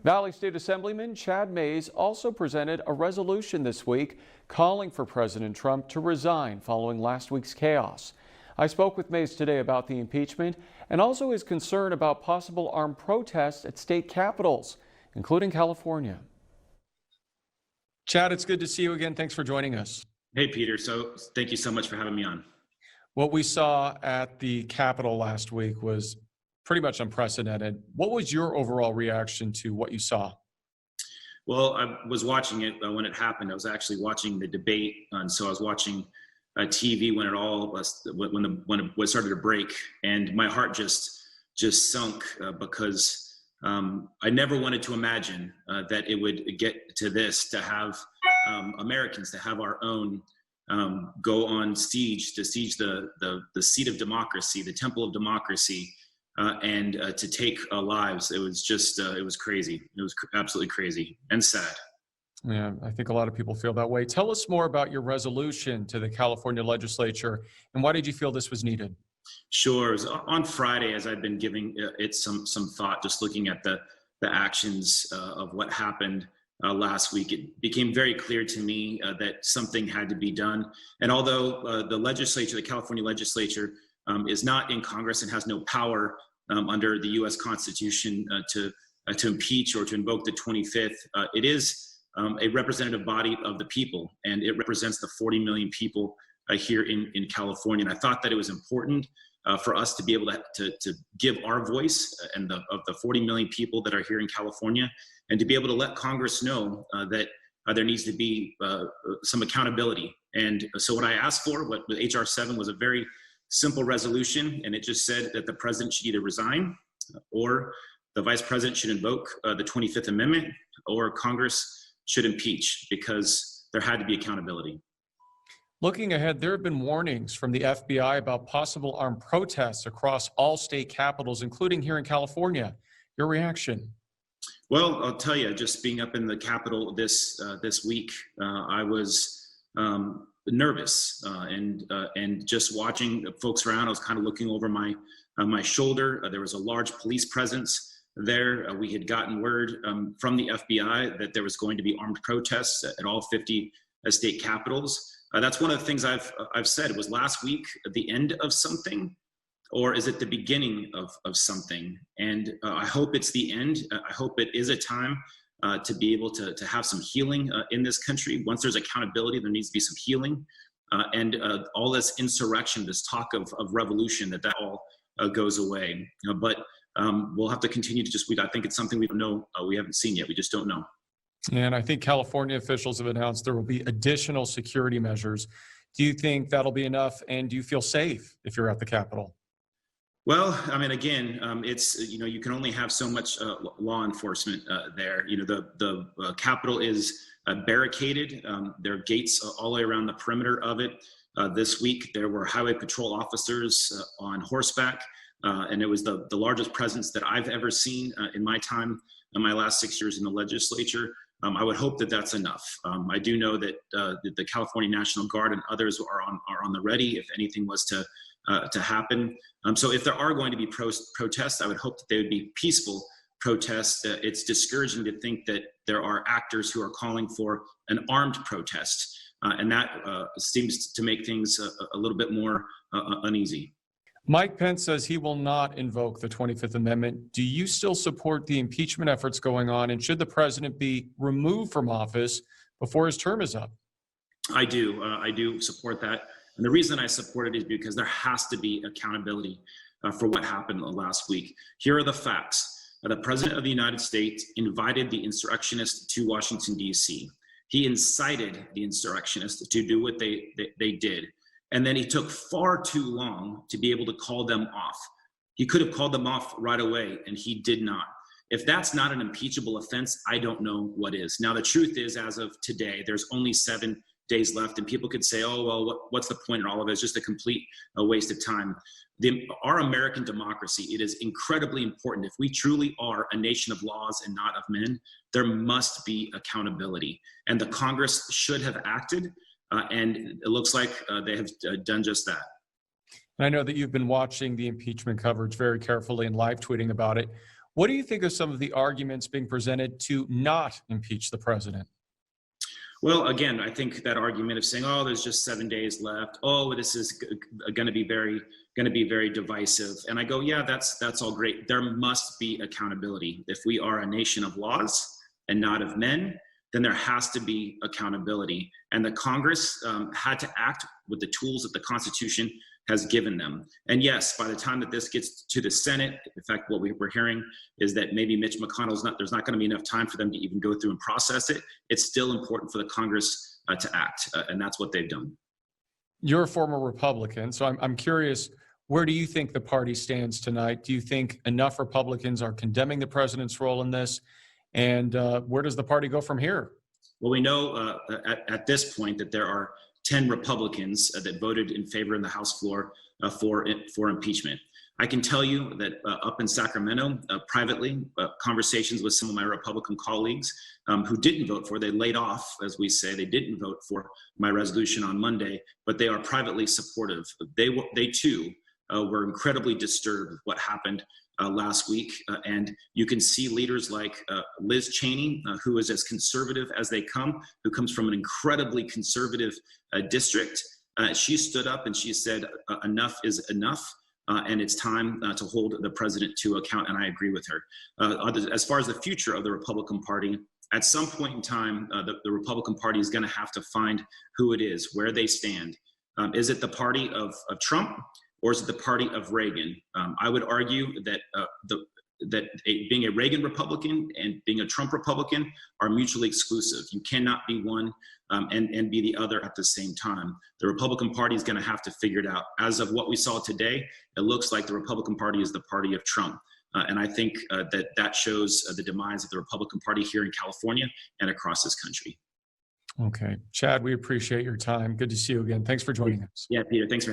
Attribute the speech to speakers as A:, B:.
A: Valley State Assemblyman Chad Mayes also presented a resolution this week calling for President Trump to resign following last week's chaos. I spoke with Mayes today about the impeachment and also his concern about possible armed protests at state capitals, including California. Chad, it's good to see you again. Thanks for joining us.
B: Hey, Peter. So thank you so much for having me on.
A: What we saw at the Capitol last week was pretty much unprecedented. What was your overall reaction to what you saw?
B: Well, I was watching it when it happened. I was actually watching the debate, and so I was watching TV when it all when it started to break, and my heart just sunk because I never wanted to imagine that it would get to this, to have Americans, to have our own go on siege, to siege the seat of democracy, the temple of democracy. And to take lives. It was just, it was crazy. It was absolutely crazy and sad.
A: Yeah, I think a lot of people feel that way. Tell us more about your resolution to the California legislature, and why did you feel this was needed?
B: Sure. It was on Friday, as I've been giving it some thought, just looking at the actions of what happened last week, it became very clear to me that something had to be done. And although the legislature, the California legislature, is not in Congress and has no power under the U.S. Constitution to impeach or to invoke the 25th. It is a representative body of the people, and it represents the 40 million people here in California. And I thought that it was important for us to be able to give our voice and of the 40 million people that are here in California, and to be able to let Congress know that there needs to be some accountability. And so what I asked for, what H.R. 7 was a very simple resolution, and it just said that the president should either resign or the vice president should invoke the 25th Amendment, or Congress should impeach, because there had to be accountability.
A: Looking ahead, there have been warnings from the FBI about possible armed protests across all state capitals, including here in California. Your reaction?
B: Well, I'll tell you, just being up in the Capitol this week, I was nervous and just watching folks around. I was kind of looking over my shoulder. There was a large police presence there. We had gotten word from the FBI that there was going to be armed protests at all 50 state capitals. That's one of the things I've said. Was last week the end of something, or is it the beginning of something? And I hope it's the end. I hope it is a time to be able to have some healing in this country. Once there's accountability, there needs to be some healing. And all this insurrection, this talk of revolution, that all goes away. But we'll have to continue to I think it's something we don't know, we haven't seen yet. We just don't know.
A: And I think California officials have announced there will be additional security measures. Do you think that'll be enough? And do you feel safe if you're at the Capitol?
B: Well, I mean, again, it's, you can only have so much law enforcement there. The Capitol is barricaded. There are gates all the way around the perimeter of it. This week, there were highway patrol officers on horseback, and it was the largest presence that I've ever seen in my time, in my last 6 years in the legislature. I would hope that that's enough. I do know that the California National Guard and others are on the ready if anything was to happen. So if there are going to be protests, I would hope that they would be peaceful protests. It's discouraging to think that there are actors who are calling for an armed protest, and that seems to make things a little bit more uneasy.
A: Mike Pence says he will not invoke the 25th Amendment. Do you still support the impeachment efforts going on, and should the president be removed from office before his term is up?
B: I do support that. And the reason I support it is because there has to be accountability for what happened last week. Here are the facts. The president of the United States invited the insurrectionists to Washington, D.C. He incited the insurrectionists to do what they did. And then he took far too long to be able to call them off. He could have called them off right away, and he did not. If that's not an impeachable offense, I don't know what is. Now, the truth is, as of today, there's only 7 days left, and people could say, oh, well, what's the point in all of it? It's just a complete waste of time. Our American democracy, it is incredibly important. If we truly are a nation of laws and not of men, there must be accountability. And the Congress should have acted, and it looks like they have done just that.
A: I know that you've been watching the impeachment coverage very carefully and live tweeting about it. What do you think of some of the arguments being presented to not impeach the president?
B: Well, again, I think that argument of saying, "Oh, there's just 7 days left. Oh, this is going to be very divisive," and I go, "Yeah, that's all great. There must be accountability. If we are a nation of laws and not of men, then there has to be accountability." And the Congress had to act with the tools that the Constitution has given them. And yes, by the time that this gets to the Senate, in fact, what we're hearing is that maybe Mitch McConnell's there's not going to be enough time for them to even go through and process it. It's still important for the Congress to act, and that's what they've done.
A: You're a former Republican, so I'm curious, where do you think the party stands tonight? Do you think enough Republicans are condemning the president's role in this? And where does the party go from here?
B: Well, we know at this point that there are 10 Republicans that voted in favor in the House floor for impeachment. I can tell you that up in Sacramento, privately, conversations with some of my Republican colleagues who didn't vote for, they laid off, as we say, they didn't vote for my resolution on Monday, but they are privately supportive. They too were incredibly disturbed with what happened last week. And you can see leaders like Liz Cheney, who is as conservative as they come, who comes from an incredibly conservative district. She stood up and she said, enough is enough. And it's time to hold the president to account. And I agree with her. As far as the future of the Republican Party, at some point in time, the Republican Party is going to have to find who it is, where they stand. Is it the party of Trump? Or is it the party of Reagan? I would argue that being a Reagan Republican and being a Trump Republican are mutually exclusive. You cannot be one and be the other at the same time. The Republican Party is going to have to figure it out. As of what we saw today, it looks like the Republican Party is the party of Trump. And I think that shows the demise of the Republican Party here in California and across this country.
A: Okay. Chad, we appreciate your time. Good to see you again. Thanks for joining us.
B: Yeah, Peter, thanks for